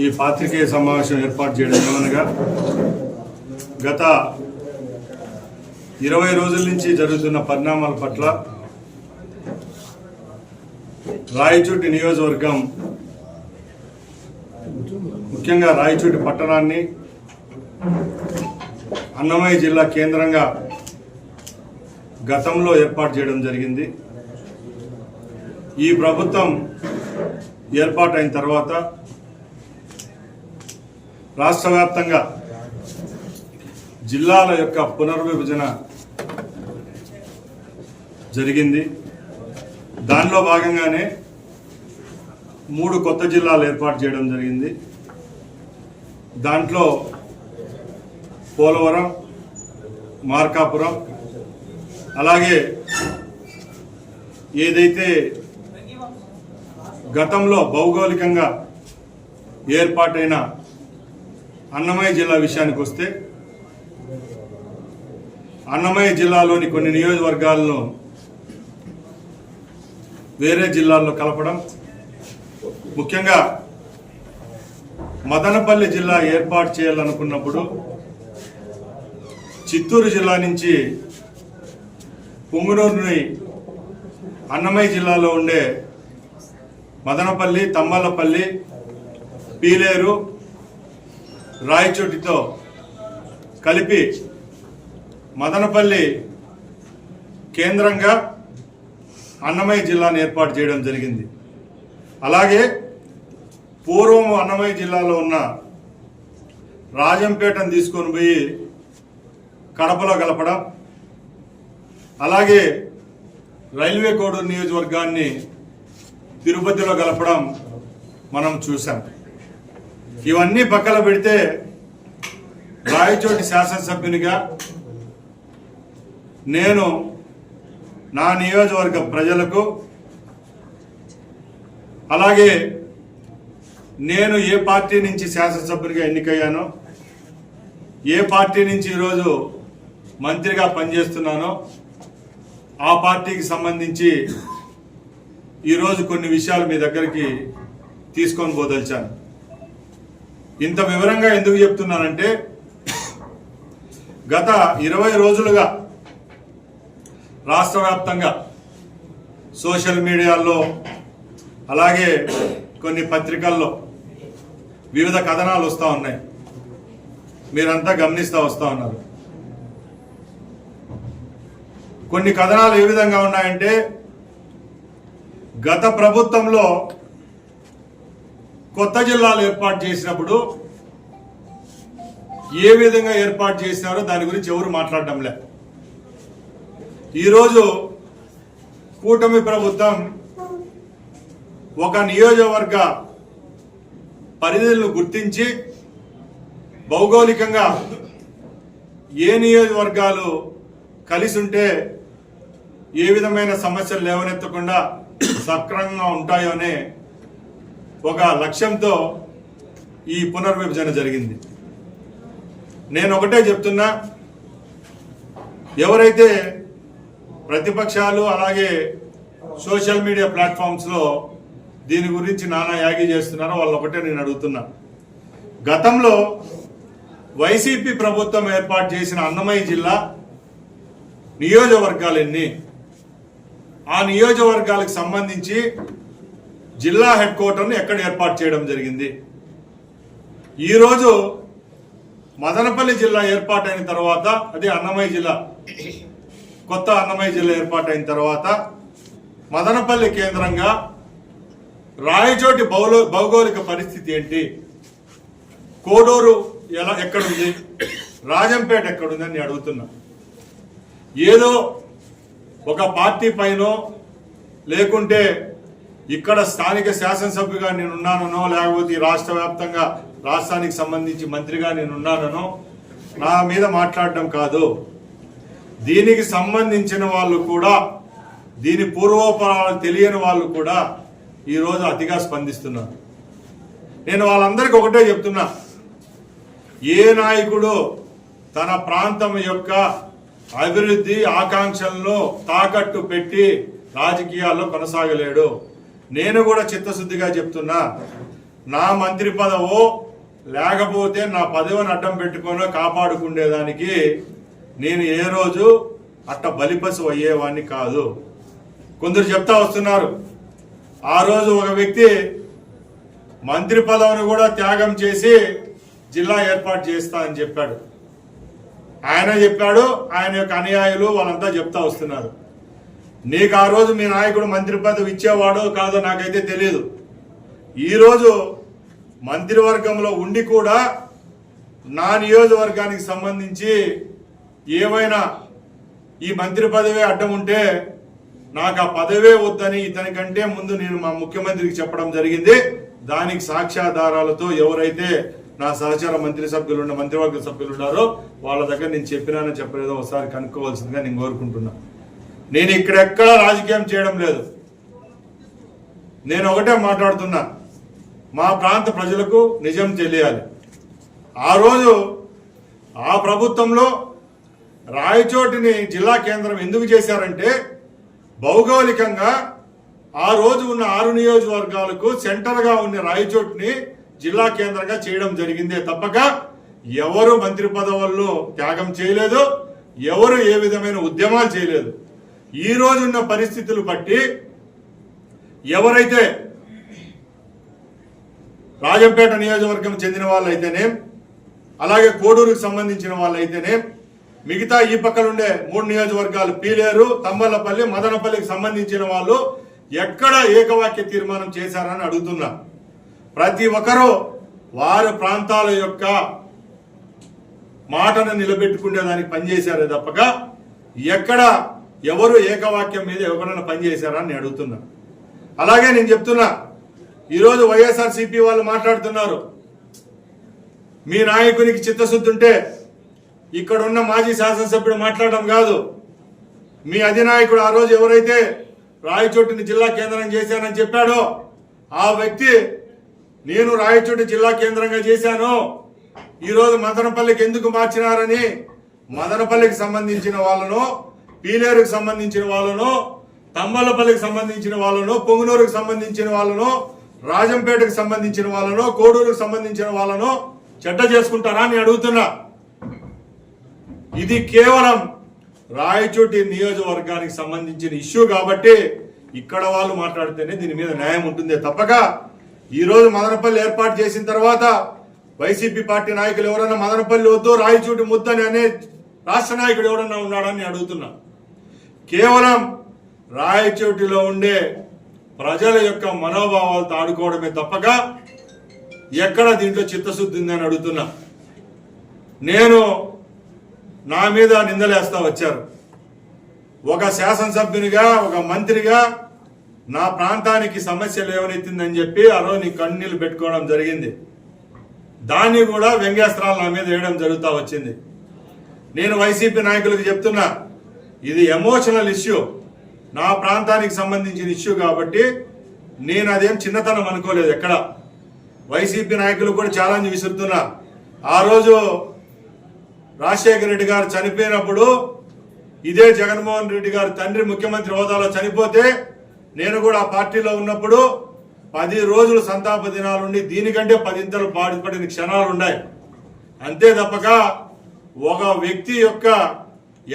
ఈ పాత్రికేయ సమావేశం ఏర్పాటు చేయడం ఏమనగా గత 20 రోజుల నుంచి జరుగుతున్న పరిణామాల పట్ల రాయచోటి నియోజకవర్గం ముఖ్యంగా రాయచోటి పట్టణాన్ని అన్నమయ్య జిల్లా కేంద్రంగా గతంలో ఏర్పాటు చేయడం జరిగింది. ఈ ప్రభుత్వం ఏర్పాటైన తర్వాత రాష్ట్ర వ్యాప్తంగా జిల్లాల యొక్క పునర్విభజన జరిగింది. దానిలో భాగంగానే 3 కొత్త జిల్లాలు ఏర్పాటు చేయడం జరిగింది. దాంట్లో పోలవరం, మార్కాపురం, అలాగే ఏదైతే గతంలో భౌగోళికంగా ఏర్పాటైన అన్నమయ్య జిల్లా విషయానికి వస్తే అన్నమయ్య జిల్లాలోని కొన్ని నియోజకవర్గాలను వేరే జిల్లాల్లో కలపడం, ముఖ్యంగా మదనపల్లి జిల్లా ఏర్పాటు చేయాలనుకున్నప్పుడు చిత్తూరు జిల్లా నుంచి పుంగనూరుని అన్నమయ్య జిల్లాలో ఉండే మదనపల్లి, తమ్మలపల్లి, పీలేరు, రాయచోటితో కలిపి మదనపల్లి కేంద్రంగా అన్నమయ్య జిల్లాను ఏర్పాటు చేయడం జరిగింది. అలాగే పూర్వం అన్నమయ్య జిల్లాలో ఉన్న రాజంపేటను తీసుకొని పోయి కడపలో కలపడం, అలాగే రైల్వే కోడూరు నియోజకవర్గాన్ని తిరుపతిలో కలపడం మనం చూసాం. ఇవన్నీ పక్కన పెడితే రాయచోటి శాసనసభ్యునిగా నేను నా నియోజకవర్గ ప్రజలకు, అలాగే నేను ఏ పార్టీ నుంచి శాసనసభ్యునిగా ఎన్నికయ్యానో, ఏ పార్టీ నుంచి ఈరోజు మంత్రిగా పనిచేస్తున్నానో ఆ పార్టీకి సంబంధించి ఈరోజు కొన్ని విషయాలు మీ దగ్గరికి తీసుకొని పోదలిచాను. ఇంత వివరంగా ఎందుకు చెప్తున్నానంటే గత 20 రోజులుగా రాష్ట్ర వ్యాప్తంగా సోషల్ మీడియాలో, అలాగే కొన్ని పత్రికల్లో వివిధ కథనాలు వస్తూ ఉన్నాయి. మీరంతా గమనిస్తూ వస్తూ ఉన్నారు. కొన్ని కథనాలు ఏ విధంగా ఉన్నాయంటే, గత ప్రభుత్వంలో కొత్త జిల్లాలు ఏర్పాటు చేసినప్పుడు ఏ విధంగా ఏర్పాటు చేసినారో దాని గురించి ఎవరు మాట్లాడడం లే. ఈరోజు కూటమి ప్రభుత్వం ఒక నియోజకవర్గ పరిధులను గుర్తించి భౌగోళికంగా ఏ నియోజకవర్గాలు కలిసి ఉంటే ఏ విధమైన సమస్యలు లేవనెత్తకుండా సక్రమంగా ఉంటాయో అనే ఒక లక్ష్యంతో ఈ పునర్విభజన జరిగింది. నేను ఒకటే చెప్తున్నా, ఎవరైతే ప్రతిపక్షాలు అలాగే సోషల్ మీడియా ప్లాట్ఫామ్స్లో దీని గురించి నానా యాగి చేస్తున్నారో వాళ్ళు ఒకటే నేను అడుగుతున్నా. గతంలో వైసీపీ ప్రభుత్వం ఏర్పాటు చేసిన అన్నమయ్య జిల్లా నియోజకవర్గాలు ఎన్ని, ఆ నియోజకవర్గాలకు సంబంధించి జిల్లా హెడ్ క్వార్టర్ను ఎక్కడ ఏర్పాటు చేయడం జరిగింది? ఈరోజు మదనపల్లి జిల్లా ఏర్పాటైన తర్వాత, అదే అన్నమయ్య జిల్లా, కొత్త అన్నమయ్య జిల్లా ఏర్పాటైన తర్వాత మదనపల్లి కేంద్రంగా రాయచోటి భౌగోళిక పరిస్థితి ఏంటి, కోడూరు ఎక్కడుంది, రాజంపేట ఎక్కడుంది అని అడుగుతున్నా. ఏదో ఒక పార్టీ పైనో లేకుంటే ఇక్కడ స్థానిక శాసనసభ్యుగా నేనున్నానో, లేకపోతే రాష్ట్ర వ్యాప్తంగా రాష్ట్రానికి సంబంధించి మంత్రిగా నేనున్నానో నా మీద మాట్లాడడం కాదు. దీనికి సంబంధించిన వాళ్ళు కూడా, దీని పూర్వోపరాలు తెలియని వాళ్ళు కూడా ఈరోజు అతిగా స్పందిస్తున్నారు. నేను వాళ్ళందరికీ ఒకటే చెప్తున్నా, ఏ నాయకుడు తన ప్రాంతం యొక్క అభివృద్ధి ఆకాంక్షలను తాకట్టు పెట్టి రాజకీయాల్లో కొనసాగలేడు. నేను కూడా చిత్తశుద్ధిగా చెప్తున్నా, నా మంత్రి పదవో లేకపోతే నా పదవిని అడ్డం పెట్టుకొని కాపాడుకునేదానికి నేను ఏ రోజు అట్ట బలిపశు అయ్యేవాడిని కాదు. కొందరు చెప్తా వస్తున్నారు, ఆ రోజు ఒక వ్యక్తి మంత్రి పదవిని కూడా త్యాగం చేసి జిల్లా ఏర్పాటు చేస్తా అని చెప్పాడు. ఆయన చెప్పాడు, ఆయన యొక్క అనుయాయులు వాళ్ళంతా చెప్తా వస్తున్నారు. నీకు ఆ రోజు మీ నాయకుడు మంత్రి పదవి ఇచ్చేవాడో కాదో నాకైతే తెలియదు. ఈరోజు మంత్రివర్గంలో ఉండి కూడా నా నియోజకవర్గానికి సంబంధించి ఏమైనా ఈ మంత్రి పదవే అడ్డం ఉంటే నాకు ఆ పదవే వద్దని ఇతని కంటే ముందు నేను మా ముఖ్యమంత్రికి చెప్పడం జరిగింది. దానికి సాక్ష్యాధారాలతో ఎవరైతే నా సహచార మంత్రివర్గ సభ్యులు ఉన్నారో వాళ్ళ దగ్గర నేను చెప్పినానో చెప్పలేదో ఒకసారి కనుక్కోవాల్సిందిగా నేను కోరుకుంటున్నా. నేను ఇక్కడెక్కడ రాజకీయం చేయడం లేదు. నేను ఒకటే మాట్లాడుతున్నా, మా ప్రాంత ప్రజలకు నిజం తెలియాలి. ఆ రోజు ఆ ప్రభుత్వంలో రాయచోటిని జిల్లా కేంద్రం ఎందుకు చేశారంటే, భౌగోళికంగా ఆ రోజు ఉన్న 6 నియోజకవర్గాలకు సెంటర్గా ఉన్న రాయచోటిని జిల్లా కేంద్రంగా చేయడం జరిగిందే తప్పక ఎవరు మంత్రి పదవుల్లో త్యాగం చేయలేదు, ఎవరు ఏ విధమైన ఉద్యమాలు చేయలేదు. ఈ రోజున్న పరిస్థితులు బట్టి ఎవరైతే రాజంపేట నియోజకవర్గం చెందిన వాళ్ళు అయితేనే, అలాగే కోడూరుకు సంబంధించిన వాళ్ళు అయితేనే, మిగతా ఈ పక్కలుండే 3 నియోజకవర్గాలు పీలేరు, తంబలపల్లి, మదనపల్లికి సంబంధించిన వాళ్ళు ఎక్కడ ఏకవాక్య తీర్మానం చేశారని అడుగుతున్నా. ప్రతి ఒక్కరూ వారి ప్రాంతాల యొక్క మాటను నిలబెట్టుకునేదానికి పనిచేశారే తప్పక ఎక్కడ ఎవరు ఏకవాక్యం మీద ఎవరైనా పనిచేశారని నేను అడుగుతున్నా. అలాగే నేను చెప్తున్నా, ఈరోజు వైఎస్ఆర్సీపీ వాళ్ళు మాట్లాడుతున్నారు, మీ నాయకునికి చిత్తశుద్ధి ఉంటే ఇక్కడ ఉన్న మాజీ శాసనసభ్యుడు మాట్లాడడం కాదు, మీ అధినాయకుడు ఆ రోజు ఎవరైతే రాయచోటిని జిల్లా కేంద్రం చేశానని చెప్పాడో ఆ వ్యక్తి నేను రాయచోటి జిల్లా కేంద్రంగా చేశాను, ఈరోజు మదనపల్లికి ఎందుకు మార్చినారని మదనపల్లికి సంబంధించిన వాళ్ళను, పీలేరుకు సంబంధించిన వాళ్ళను, తంబలపల్లికి సంబంధించిన వాళ్ళను, పొంగునూరుకు సంబంధించిన వాళ్ళను, రాజంపేటకు సంబంధించిన వాళ్ళను, కోడూరుకు సంబంధించిన వాళ్ళను చెడ్డ చేసుకుంటారా అని అడుగుతున్నా. ఇది కేవలం రాయచోటి నియోజకవర్గానికి సంబంధించిన ఇష్యూ కాబట్టి ఇక్కడ వాళ్ళు మాట్లాడితేనే దీని మీద న్యాయం ఉంటుందే తప్పక ఈరోజు మదనపల్లి ఏర్పాటు చేసిన తర్వాత వైసీపీ పార్టీ నాయకులు ఎవరైనా మదనపల్లి వద్దు రాయచోటి ముద్దని అనే రాష్ట్ర నాయకుడు ఎవరన్నా ఉన్నాడని అడుగుతున్నా. కేవలం రాయచోటిలో ఉండే ప్రజల యొక్క మనోభావాలతో ఆడుకోవడమే తప్పక ఎక్కడ దీంట్లో చిత్తశుద్ధి ఉందని అడుగుతున్నా. నేను నా మీద నిందలేస్తా వచ్చారు. ఒక శాసనసభ్యునిగా, ఒక మంత్రిగా నా ప్రాంతానికి సమస్యలు ఏమనెత్తిందని చెప్పి ఆ రోజు నీ కన్నీళ్లు పెట్టుకోవడం జరిగింది. దాన్ని కూడా వ్యంగ్యాస్త్రాలు నా మీద వేయడం జరుగుతూ వచ్చింది. నేను వైసీపీ నాయకులకు చెప్తున్నా, ఇది ఎమోషనల్ ఇష్యూ, నా ప్రాంతానికి సంబంధించిన ఇష్యూ కాబట్టి నేను అదేం చిన్నతనం అనుకోలేదు. ఎక్కడ వైసీపీ నాయకులు కూడా ఛాలెంజ్ విసురుతున్నా. ఆ రోజు రాజశేఖర రెడ్డి గారు చనిపోయినప్పుడు ఇదే జగన్మోహన్ రెడ్డి గారు తండ్రి ముఖ్యమంత్రి హోదాలో చనిపోతే నేను కూడా ఆ పార్టీలో ఉన్నప్పుడు 10 రోజులు సంతాప దినాలుండి దీనికంటే 10 ఇంతలు బాధపడిన క్షణాలు ఉన్నాయి. అంతే తప్పక ఒక వ్యక్తి యొక్క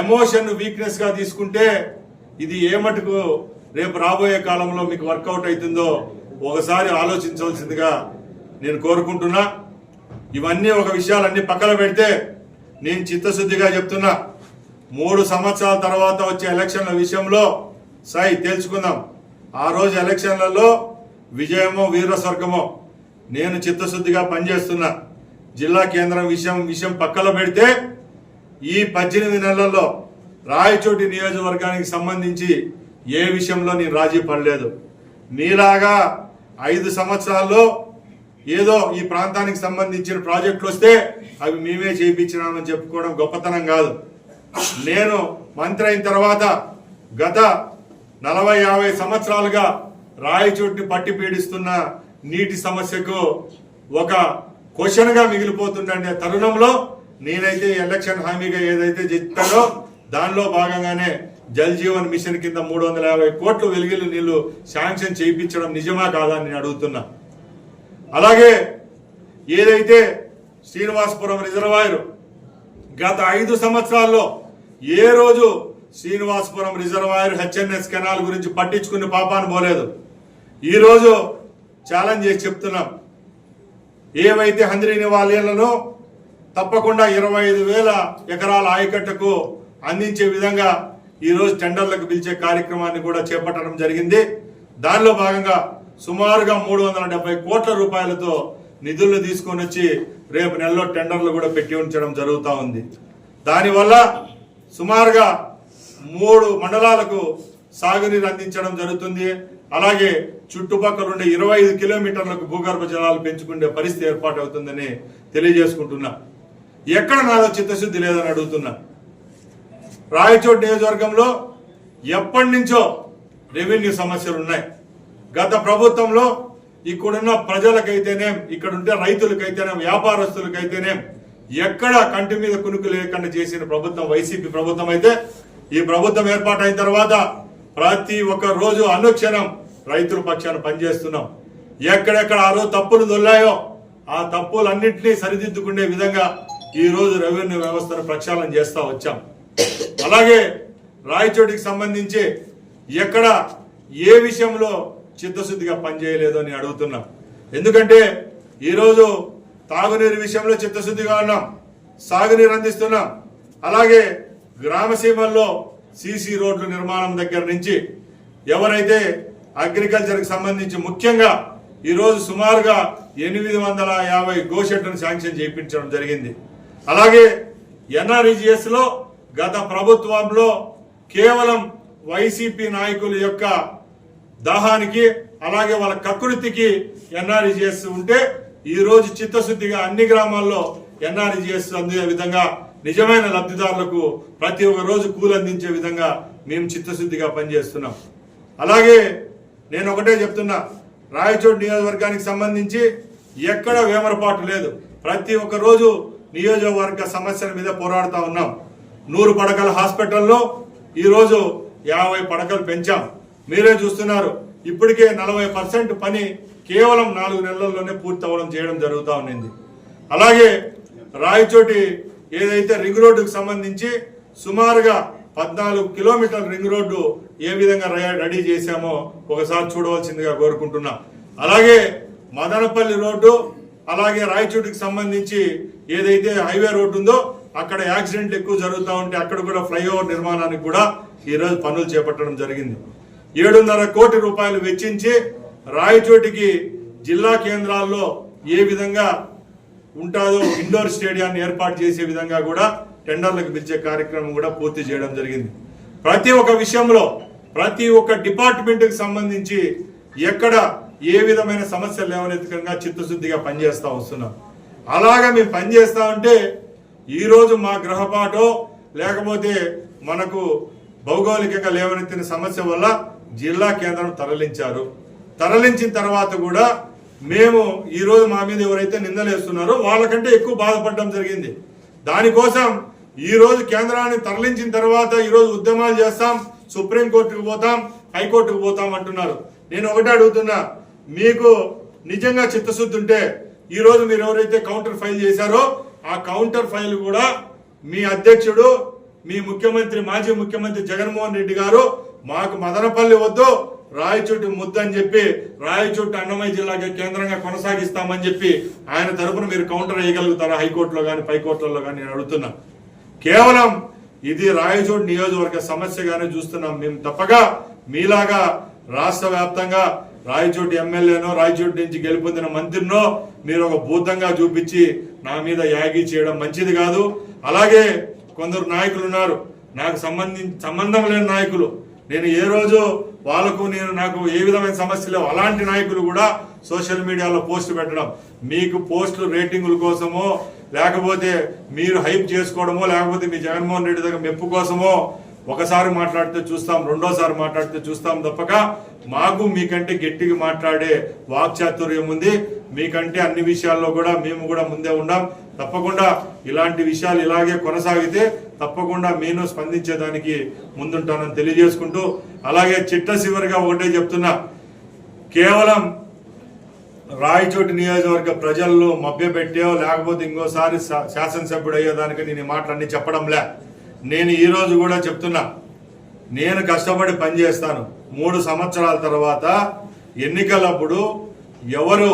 ఎమోషన్ వీక్నెస్ గా తీసుకుంటే ఇది ఏ మటుకు రేపు రాబోయే కాలంలో మీకు వర్కౌట్ అవుతుందో ఒకసారి ఆలోచించవలసిందిగా నేను కోరుకుంటున్నా. ఇవన్నీ ఒక విషయాలన్నీ పక్కన పెడితే నేను చిత్తశుద్ధిగా చెప్తున్నా, 3 సంవత్సరాల తర్వాత వచ్చే ఎలక్షన్ల విషయంలో తెలుసుకుందాం. ఆ రోజు ఎలక్షన్లలో విజయమో వీర స్వర్గమో నేను చిత్తశుద్ధిగా పనిచేస్తున్నా. జిల్లా కేంద్రం విషయం పక్కన పెడితే ఈ 18 నెలల్లో రాయచోటి నియోజకవర్గానికి సంబంధించి ఏ విషయంలో నేను రాజీ పడలేదు. మీలాగా 5 సంవత్సరాల్లో ఏదో ఈ ప్రాంతానికి సంబంధించిన ప్రాజెక్టులు వస్తే అవి మేమే చేయించినామని చెప్పుకోవడం గొప్పతనం కాదు. నేను మంత్రి అయిన తర్వాత గత 40-50 సంవత్సరాలుగా రాయచోటిని పట్టి పీడిస్తున్న నీటి సమస్యకు ఒక క్వశ్చన్ గా మిగిలిపోతుండే తరుణంలో నేనైతే ఎలక్షన్ హామీగా ఏదైతే చెప్పానో దానిలో భాగంగానే జల్ జీవన్ మిషన్ కింద 350 కోట్లు వెలిగిన నీళ్లు శాంక్షన్ చేయించడం నిజమా కాదా అని నేను అడుగుతున్నా. అలాగే ఏదైతే శ్రీనివాసపురం రిజర్వాయర్ గత 5 సంవత్సరాల్లో ఏ రోజు శ్రీనివాసపురం రిజర్వాయర్ హెచ్ఎన్ఎస్ కెనాల్ గురించి పట్టించుకునే పాపాన్ని పోలేదు. ఈ రోజు ఛాలెంజ్ చేసి చెప్తున్నాం, ఏవైతే హంద్రీని వాల్యాలను తప్పకుండా 25,000 ఎకరాల ఆయకట్టుకు అందించే విధంగా ఈరోజు టెండర్లకు పిలిచే కార్యక్రమాన్ని కూడా చేపట్టడం జరిగింది. దానిలో భాగంగా సుమారుగా 370 కోట్ల రూపాయలతో నిధులను తీసుకొని వచ్చి రేపు నెలలో టెండర్లు కూడా పెట్టి ఉంచడం జరుగుతూ ఉంది. దానివల్ల సుమారుగా 3 మండలాలకు సాగునీరు అందించడం జరుగుతుంది. అలాగే చుట్టుపక్కల ఉండే 25 కిలోమీటర్లకు భూగర్భ జలాలు పెంచుకునే పరిస్థితి ఏర్పాటు అవుతుందని తెలియజేసుకుంటున్నా. ఎక్కడ నాలో చిత్తశుద్ధి లేదని అడుగుతున్నా. రాయచోటి నియోజకవర్గంలో ఎప్పటి నుంచో రెవెన్యూ సమస్యలు ఉన్నాయి. గత ప్రభుత్వంలో ఇక్కడున్న ప్రజలకైతేనేం, ఇక్కడుంటే రైతులకైతేనేం, వ్యాపారస్తులకైతేనేం ఎక్కడ కంటి మీద కునుకు లేకుండా చేసిన ప్రభుత్వం వైసీపీ ప్రభుత్వం అయితే, ఈ ప్రభుత్వం ఏర్పాటైన తర్వాత ప్రతి ఒక్క రోజు అనుక్షణం రైతుల పక్షాన పనిచేస్తున్నాం. ఎక్కడెక్కడ ఆ రోజు తప్పులు దొల్లాయో ఆ తప్పులన్నింటినీ సరిదిద్దుకునే విధంగా ఈ రోజు రెవెన్యూ వ్యవస్థను ప్రక్షాళన చేస్తా వచ్చాం. అలాగే రాయచోటికి సంబంధించి ఎక్కడ ఏ విషయంలో చిత్తశుద్ధిగా పనిచేయలేదు అని అడుగుతున్నాం. ఎందుకంటే ఈరోజు తాగునీరు విషయంలో చిత్తశుద్ధిగా ఉన్నాం, సాగునీరు అందిస్తున్నాం. అలాగే గ్రామసీమల్లో సీసీ రోడ్ల నిర్మాణం దగ్గర నుంచి ఎవరైతే అగ్రికల్చర్కి సంబంధించి ముఖ్యంగా ఈరోజు సుమారుగా 850 గోషెడ్లను శాంక్షన్ చేయించడం జరిగింది. అలాగే ఎన్ఆర్ఈజీఎస్ లో గత ప్రభుత్వంలో కేవలం వైసీపీ నాయకుల యొక్క దాహానికి అలాగే వాళ్ళ కకృతికి ఎన్ఆర్ఈజీఎస్ ఉంటే ఈ రోజు చిత్తశుద్ధిగా అన్ని గ్రామాల్లో ఎన్ఆర్ఈజీఎస్ అందే విధంగా నిజమైన లబ్ధిదారులకు ప్రతి ఒక్క రోజు కూలి అందించే విధంగా మేము చిత్తశుద్ధిగా పనిచేస్తున్నాం. అలాగే నేను ఒకటే చెప్తున్నా, రాయచోటి నియోజకవర్గానికి సంబంధించి ఎక్కడ వేమరపాటు లేదు. ప్రతి ఒక్క రోజు నియోజకవర్గ సమస్యల మీద పోరాడుతూ ఉన్నాం. 100 పడకల హాస్పిటల్లో ఈరోజు 50 పడకలు పెంచాం. మీరే చూస్తున్నారు, ఇప్పటికే 40% పని కేవలం 4 నెలల్లోనే పూర్తి అవ్వడం చేయడం జరుగుతూ ఉన్నింది. అలాగే రాయచోటి ఏదైతే రింగ్ రోడ్డుకు సంబంధించి సుమారుగా 14 కిలోమీటర్ల రింగ్ రోడ్డు ఏ విధంగా రెడీ చేశామో ఒకసారి చూడవలసిందిగా కోరుకుంటున్నాం. అలాగే మదనపల్లి రోడ్డు అలాగే రాయచోటికి సంబంధించి ఏదైతే హైవే రోడ్డు ఉందో అక్కడ యాక్సిడెంట్లు ఎక్కువ జరుగుతూ ఉంటే అక్కడ కూడా ఫ్లైఓవర్ నిర్మాణానికి కూడా ఈరోజు పనులు చేపట్టడం జరిగింది. 7.5 కోట్ల రూపాయలు వెచ్చించి రాయచోటికి జిల్లా కేంద్రాల్లో ఏ విధంగా ఉంటుందో ఇండోర్ స్టేడియాన్ని ఏర్పాటు చేసే విధంగా కూడా టెండర్లకు పిలిచే కార్యక్రమం కూడా పూర్తి చేయడం జరిగింది. ప్రతి ఒక్క విషయంలో ప్రతి ఒక్క డిపార్ట్మెంట్కి సంబంధించి ఎక్కడ ఏ విధమైన సమస్యలు లేవనెత్తకంగా చిత్తశుద్ధిగా పనిచేస్తూ వస్తున్నాం. అలాగా మేము పనిచేస్తా ఉంటే ఈరోజు మా గ్రహపాటో లేకపోతే మనకు భౌగోళికంగా లేవనెత్తిన సమస్య వల్ల జిల్లా కేంద్రం తరలించారు. తరలించిన తర్వాత కూడా మేము ఈరోజు మా మీద ఎవరైతే నిందలేస్తున్నారో వాళ్ళకంటే ఎక్కువ బాధపడడం జరిగింది. దానికోసం ఈరోజు కేంద్రాన్ని తరలించిన తర్వాత ఈరోజు ఉద్యమాలు చేస్తాం, సుప్రీంకోర్టుకు పోతాం, హైకోర్టుకు పోతాం అంటున్నారు. నేను ఒకటే అడుగుతున్నా, మీకు నిజంగా చిత్తశుద్ధి ఉంటే ఈరోజు మీరు ఎవరైతే కౌంటర్ ఫైల్ చేశారో ఆ కౌంటర్ ఫైల్ కూడా మీ అధ్యక్షుడు మీ ముఖ్యమంత్రి మాజీ ముఖ్యమంత్రి జగన్మోహన్ రెడ్డి గారు మాకు మదనపల్లి వద్దు రాయచోటి ముద్దని చెప్పి రాయచోటి అన్నమయ్య జిల్లాగా కేంద్రంగా కొనసాగిస్తామని చెప్పి ఆయన తరపున మీరు కౌంటర్ వేయగలుగుతారా హైకోర్టులో కానీ పైకోర్టులలో కానీ నేను అడుగుతున్నా. కేవలం ఇది రాయచోటి నియోజకవర్గ సమస్యగానే చూస్తున్నాం మేము. తప్పగా మీలాగా రాష్ట్ర వ్యాప్తంగా రాయచోటి ఎమ్మెల్యేనో రాయచోటి నుంచి గెలుపొందిన మంత్రినో మీరు ఒక భూతంగా చూపించి నా మీద యాగి చేయడం మంచిది కాదు. అలాగే కొందరు నాయకులు ఉన్నారు, నాకు సంబంధం లేని నాయకులు, నేను ఏ రోజు వాళ్ళకు నాకు ఏ విధమైన సమస్య లేవు అలాంటి నాయకులు కూడా సోషల్ మీడియాలో పోస్టులు పెట్టడం, మీకు పోస్టులు రేటింగుల కోసమో లేకపోతే మీరు హైప్ చేసుకోవడమో లేకపోతే మీ జగన్మోహన్ రెడ్డి దగ్గర మెప్పు కోసమో ఒకసారి మాట్లాడితే చూస్తాం, రెండోసారి మాట్లాడితే చూస్తాం తప్పక మాకు మీకంటే గట్టిగా మాట్లాడే వాక్చాతుర్యం ఉంది. మీకంటే అన్ని విషయాల్లో కూడా మేము కూడా ముందే ఉన్నాం. తప్పకుండా ఇలాంటి విషయాలు ఇలాగే కొనసాగితే తప్పకుండా నేను స్పందించేదానికి ముందుంటానని తెలియజేసుకుంటూ, అలాగే చిట్ట చివరిగా ఒకటే చెప్తున్నా, కేవలం రాయచోటి నియోజకవర్గ ప్రజల్లో మభ్యపెట్టో లేకపోతే ఇంకోసారి శాసనసభ్యుడు అయ్యేదానికి నేను ఈ మాటలన్నీ చెప్పడంలే. నేను ఈ రోజు కూడా చెప్తున్నా, నేను కష్టపడి పనిచేస్తాను. 3 సంవత్సరాల తర్వాత ఎన్నికలప్పుడు ఎవరు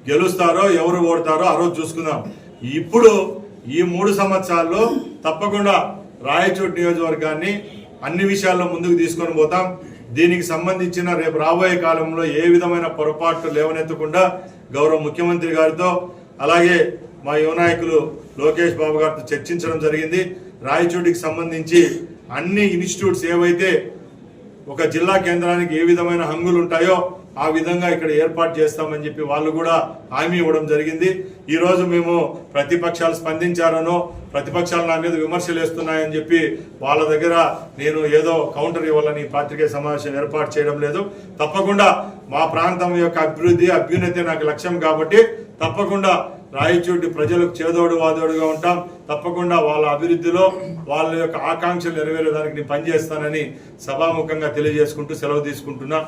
గెలుస్తారో ఎవరు ఓడతారో ఆ రోజు చూసుకుందాం. ఇప్పుడు ఈ 3 సంవత్సరాల్లో తప్పకుండా రాయచోటి నియోజకవర్గాన్ని అన్ని విషయాల్లో ముందుకు తీసుకొని పోతాం. దీనికి సంబంధించిన రేపు రాబోయే కాలంలో ఏ విధమైన పొరపాట్లు లేవనెత్తకుండా గౌరవ ముఖ్యమంత్రి గారితో అలాగే మా యువ నాయకులు లోకేష్ బాబు గారితో చర్చించడం జరిగింది. రాయచోటికి సంబంధించి అన్ని ఇన్స్టిట్యూట్స్ ఏవైతే ఒక జిల్లా కేంద్రానికి ఏ విధమైన హంగులు ఉంటాయో ఆ విధంగా ఇక్కడ ఏర్పాటు చేస్తామని చెప్పి వాళ్ళు కూడా హామీ ఇవ్వడం జరిగింది. ఈ రోజు మేము ప్రతిపక్షాలు స్పందించారనో ప్రతిపక్షాలు నా మీద విమర్శలు వేస్తున్నాయని చెప్పి వాళ్ళ దగ్గర నేను ఏదో కౌంటర్ ఇవ్వాలని పాత్రికేయ సమావేశం ఏర్పాటు చేయడం లేదు. తప్పకుండా మా ప్రాంతం యొక్క అభ్యున్నతి నాకు లక్ష్యం కాబట్టి తప్పకుండా రాయచోటి ప్రజలకు చేదోడు వాదోడుగా ఉంటాం. తప్పకుండా వాళ్ళ అభివృద్ధిలో వాళ్ళ యొక్క ఆకాంక్షలు నెరవేరేదానికి నేను పనిచేస్తానని సభాముఖంగా తెలియజేసుకుంటూ సెలవు తీసుకుంటున్నా.